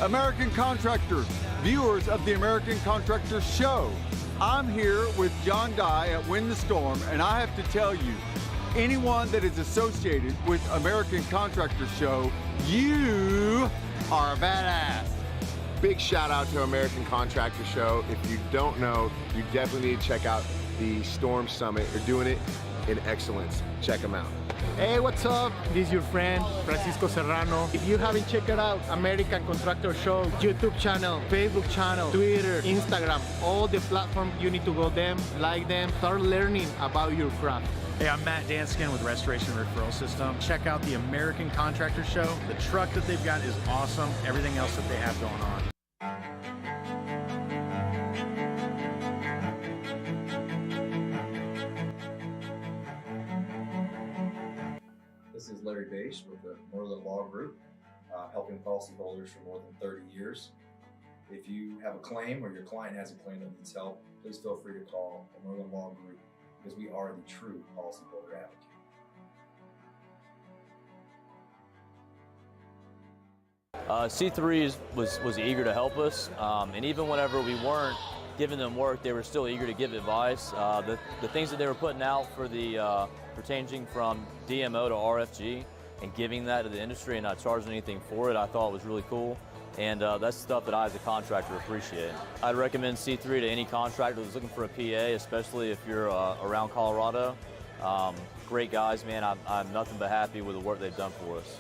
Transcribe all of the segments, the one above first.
American contractors, viewers of the American Contractor Show. I'm here with John Dye at Win the Storm, and I have to tell you, anyone that is associated with American Contractor Show, you are a badass. Big shout out to American Contractor Show. If you don't know, you definitely need to check out the Storm Summit. They're doing it in excellence. Check them out. Hey, what's up? This is your friend, Francisco Serrano. If you haven't checked out American Contractor Show, YouTube channel, Facebook channel, Twitter, Instagram, all the platforms, you need to go them, like them, start learning about your craft. Hey, I'm Matt Danskin with Restoration Referral System. Check out the American Contractor Show. The truck that they've got is awesome. Everything else that they have going on. This is Larry Bache with the Merlin Law Group, helping policyholders for more than 30 years. If you have a claim or your client has a claim that needs help, please feel free to call the Merlin Law Group because we are the true policyholder advocate. C3 was eager to help us, and even whenever we weren't giving them work, they were still eager to give advice. The things that they were putting out for the for changing from DMO to RFG and giving that to the industry and not charging anything for it, I thought was really cool. And that's stuff that I as a contractor appreciate. I'd recommend C3 to any contractor that's looking for a PA, especially if you're around Colorado. Great guys, man. I'm nothing but happy with the work they've done for us.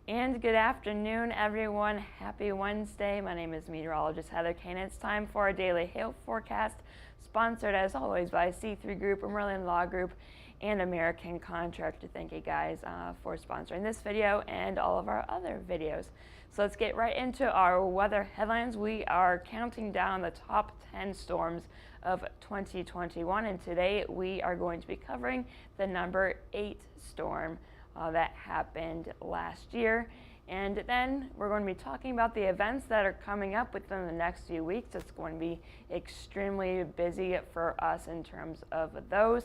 And good afternoon, everyone. Happy Wednesday. My name is meteorologist Heather Kane. It's time for our daily hail forecast, sponsored as always by C3 Group, Merlin Law Group, and American Contractor. Thank you guys for sponsoring this video and all of our other videos. So let's get right into our weather headlines. We are counting down the top 10 storms of 2021, and today we are going to be covering the number 8 storm that happened last year. And then we're going to be talking about the events that are coming up within the next few weeks. It's going to be extremely busy for us in terms of those.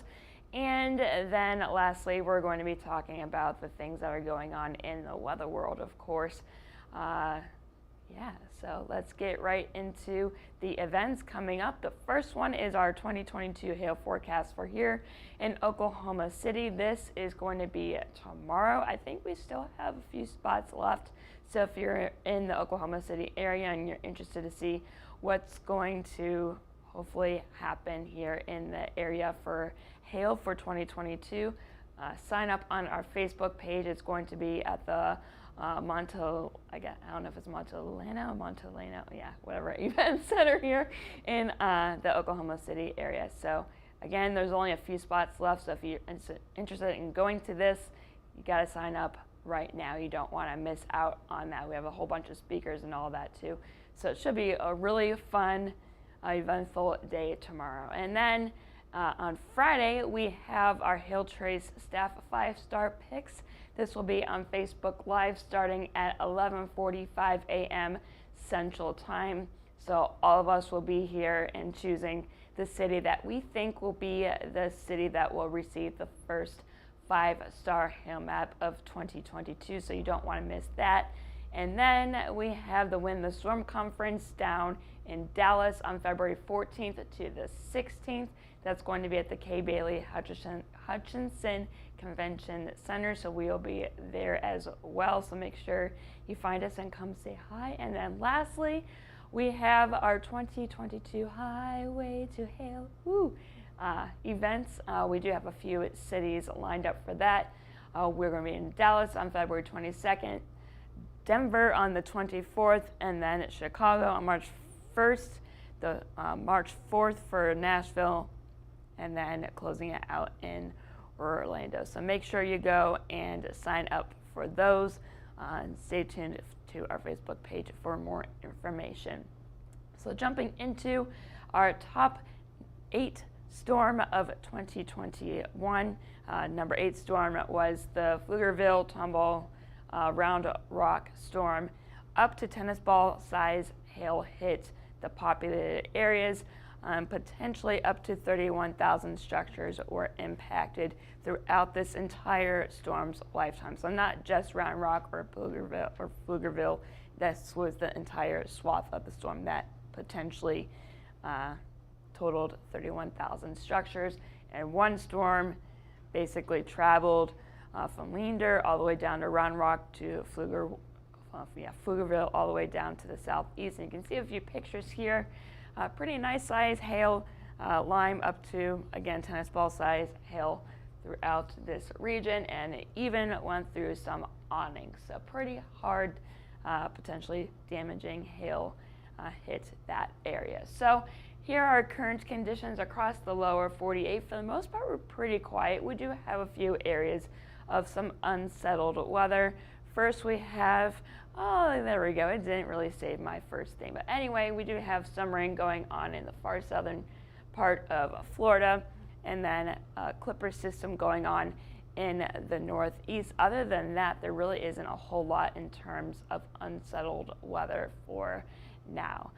And then lastly, we're going to be talking about the things that are going on in the weather world, of course. Yeah, so let's get right into the events coming up. The first one is our 2022 hail forecast for here in Oklahoma City. This is going to be tomorrow. I think we still have a few spots left. So if you're in the Oklahoma City area and you're interested to see what's going to hopefully happen here in the area for hail for 2022, sign up on our Facebook page. It's going to be at the I don't know if it's Montelena, yeah, whatever, event center here in the Oklahoma City area. So again, there's only a few spots left, so if you're interested in going to this, you got to sign up right now. You don't want to miss out on that. We have a whole bunch of speakers and all that too. So it should be a really fun, eventful day tomorrow. And then on Friday, we have our Hail Trace Staff 5-Star Picks. This will be on Facebook Live starting at 11:45 a.m. Central Time. So all of us will be here and choosing the city that we think will be the city that will receive the first 5-star hail map of 2022. So you don't want to miss that. And then we have the Win the Storm Conference down in Dallas on February 14th to the 16th. That's going to be at the Kay Bailey Hutchinson Convention Center, so we'll be there as well. So make sure you find us and come say hi. And then lastly, we have our 2022 Highway to Hail events. We do have a few cities lined up for that. We're going to be in Dallas on February 22nd, Denver on the 24th, and then Chicago on March 1st, the March 4th for Nashville, and then closing it out in Orlando. So make sure you go and sign up for those. And stay tuned to our Facebook page for more information. So jumping into our top 8 storm of 2021. Number 8 storm was the Pflugerville Tumble Round Rock storm. Up to tennis ball size hail hit the populated areas. Potentially up to 31,000 structures were impacted throughout this entire storm's lifetime. So not just Round Rock or Pflugerville. This was the entire swath of the storm that potentially totaled 31,000 structures. And one storm basically traveled from Leander all the way down to Round Rock to Pflugerville all the way down to the southeast. And you can see a few pictures here. Pretty nice size hail, lime up to, again, tennis ball size hail throughout this region, and it even went through some awnings. So pretty hard, potentially damaging hail hit that area. So here are current conditions across the lower 48. For the most part, we're pretty quiet. We do have a few areas of some unsettled weather. First, we have, oh, there we go. It didn't really save my first thing. But anyway, we do have some rain going on in the far southern part of Florida, and then a clipper system going on in the northeast. Other than that, there really isn't a whole lot in terms of unsettled weather for now.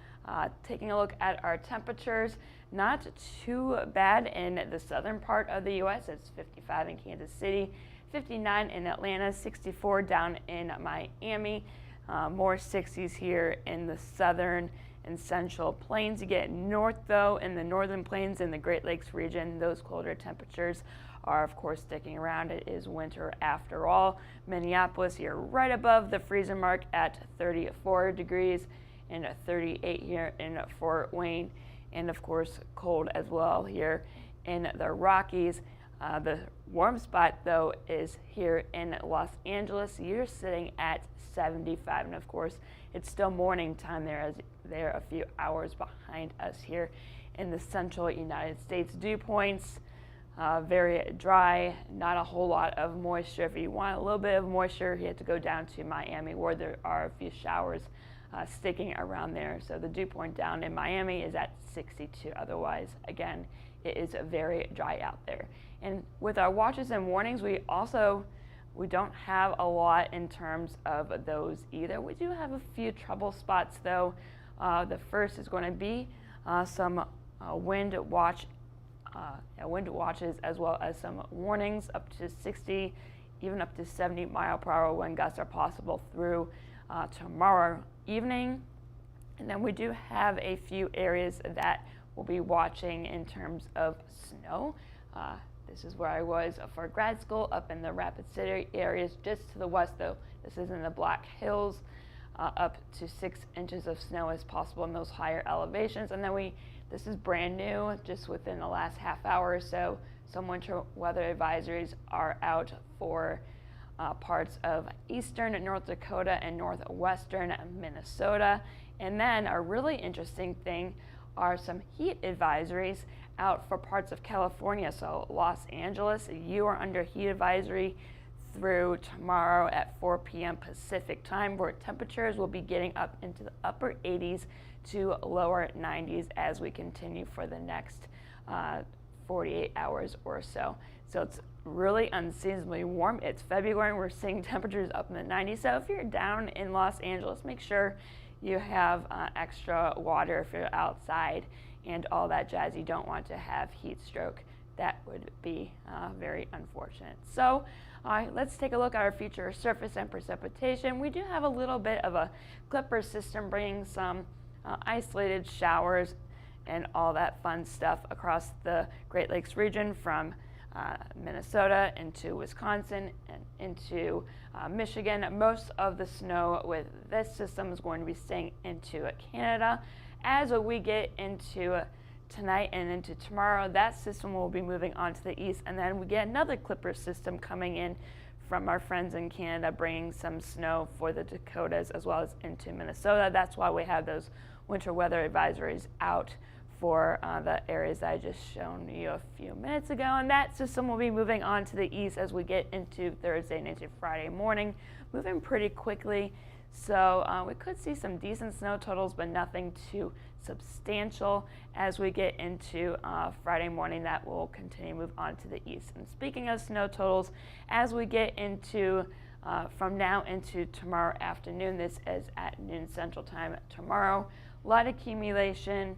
Taking a look at our temperatures, not too bad in the southern part of the U.S. It's 55 in Kansas City, 59 in Atlanta, 64 down in Miami. More 60s here in the southern and central plains. You get north, though, in the northern plains in the Great Lakes region. Those colder temperatures are, of course, sticking around. It is winter after all. Minneapolis here right above the freezer mark at 34 degrees and 38 here in Fort Wayne. And, of course, cold as well here in the Rockies. The warm spot, though, is here in Los Angeles. You're sitting at 75, and of course, it's still morning time there, as they're a few hours behind us here in the central United States. Dew points, very dry, not a whole lot of moisture. If you want a little bit of moisture, you have to go down to Miami, where there are a few showers sticking around there. So the dew point down in Miami is at 62. Otherwise, again, it is very dry out there. And with our watches and warnings, we don't have a lot in terms of those either. We do have a few trouble spots, though. The first is going to be some wind watches, as well as some warnings up to 60, even up to 70-mile-per-hour wind gusts are possible through tomorrow evening. And then we do have a few areas that we'll be watching in terms of snow. This is where I was for grad school, up in the Rapid City areas. Just to the west, though, this is in the Black Hills. Up to 6 inches of snow is possible in those higher elevations. And then this is brand new, just within the last half hour or so. Some winter weather advisories are out for parts of eastern North Dakota and northwestern Minnesota. And then a really interesting thing are some heat advisories out for parts of California. So Los Angeles, you are under heat advisory through tomorrow at 4 p.m. Pacific time, where temperatures will be getting up into the upper 80s to lower 90s as we continue for the next 48 hours or so. So it's really unseasonably warm. It's February, we're seeing temperatures up in the 90s. So if you're down in Los Angeles, make sure you have extra water if you're outside and all that jazz. You don't want to have heat stroke. That would be very unfortunate. So let's take a look at our future surface and precipitation. We do have a little bit of a clipper system bringing some isolated showers and all that fun stuff across the Great Lakes region from Minnesota into Wisconsin and into Michigan. Most of the snow with this system is going to be staying into Canada. As we get into tonight and into tomorrow, that system will be moving on to the east, and then we get another clipper system coming in from our friends in Canada, bringing some snow for the Dakotas as well as into Minnesota. That's why we have those winter weather advisories out for the areas that I just shown you a few minutes ago, and that system will be moving on to the east as we get into Thursday and into Friday morning, moving pretty quickly. So we could see some decent snow totals, but nothing too substantial as we get into Friday morning. That will continue to move on to the east. And speaking of snow totals, as we get into from now into tomorrow afternoon, this is at noon Central Time tomorrow, a lot of accumulation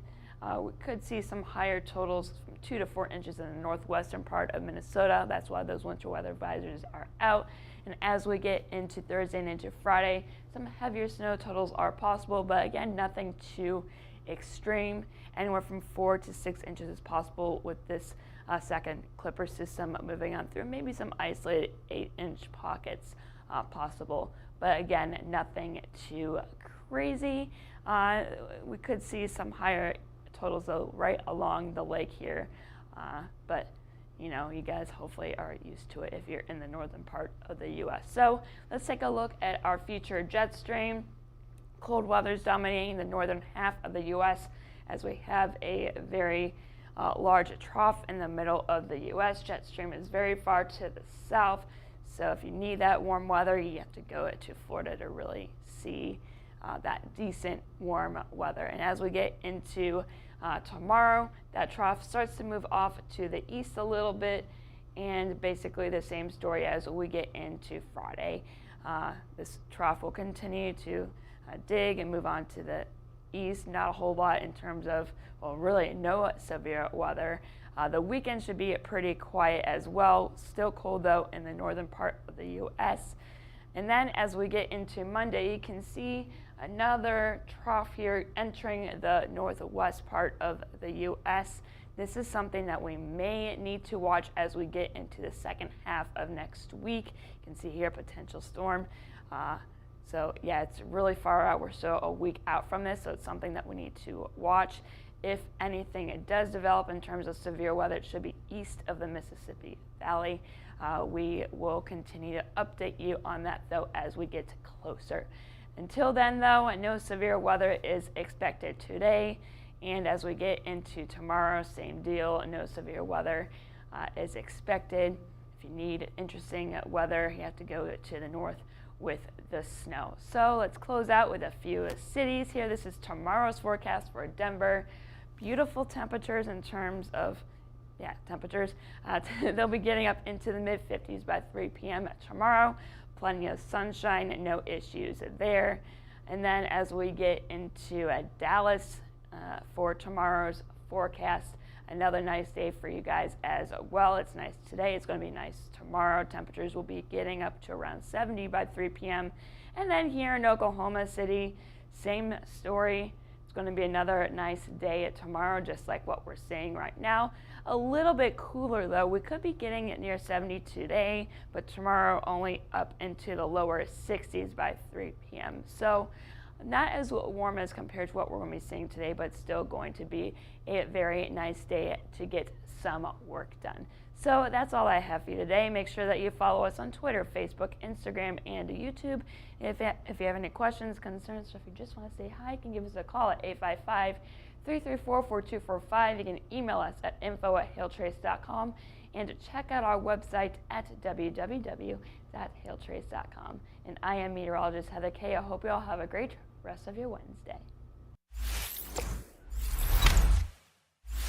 We could see some higher totals from 2 to 4 inches in the northwestern part of Minnesota. That's why those winter weather advisories are out. And as we get into Thursday and into Friday, some heavier snow totals are possible, but again, nothing too extreme. Anywhere from 4 to 6 inches is possible with this second clipper system moving on through. Maybe some isolated 8-inch pockets possible, but again, nothing too crazy. We could see some higher totals though right along the lake here, but you know, you guys hopefully are used to it if you're in the northern part of the U.S. So let's take a look at our future jet stream. Cold weather is dominating the northern half of the U.S. as we have a very large trough in the middle of the U.S. Jet stream is very far to the south, so if you need that warm weather, you have to go to Florida to really see that decent warm weather. And as we get into tomorrow, that trough starts to move off to the east a little bit, and basically the same story as we get into Friday. This trough will continue to dig and move on to the east. Not a whole lot in terms of, well, really no severe weather. The weekend should be pretty quiet as well. Still cold though in the northern part of the U.S. And then as we get into Monday, you can see another trough here entering the northwest part of the U.S. This is something that we may need to watch as we get into the second half of next week. You can see here potential storm. So yeah, it's really far out. We're still a week out from this, so it's something that we need to watch. If anything it does develop in terms of severe weather, it should be east of the Mississippi Valley. We will continue to update you on that though as we get closer. Until then though, no severe weather is expected today, and as we get into tomorrow, same deal, no severe weather is expected. If you need interesting weather, you have to go to the north with the snow. So let's close out with a few cities here. This is tomorrow's forecast for Denver. Beautiful temperatures in terms of temperatures. They'll be getting up into the mid-50s by 3 p.m. tomorrow. Plenty of sunshine, no issues there. And then as we get into Dallas for tomorrow's forecast, another nice day for you guys as well. It's nice today. It's going to be nice tomorrow. Temperatures will be getting up to around 70 by 3 p.m. And then here in Oklahoma City, same story. It's going to be another nice day tomorrow, just like what we're seeing right now. A little bit cooler though. We could be getting it near 70 today, but tomorrow only up into the lower 60s by 3 p.m. So not as warm as compared to what we're going to be seeing today, but still going to be a very nice day to get some work done. So that's all I have for you today. Make sure that you follow us on Twitter, Facebook, Instagram, and YouTube. If you have any questions, concerns, or if you just want to say hi, you can give us a call at 855-334-4245. You can email us at info@hailtrace.com and check out our website at www.hailtrace.com. And I am meteorologist Heather Kay. I hope you all have a great rest of your Wednesday.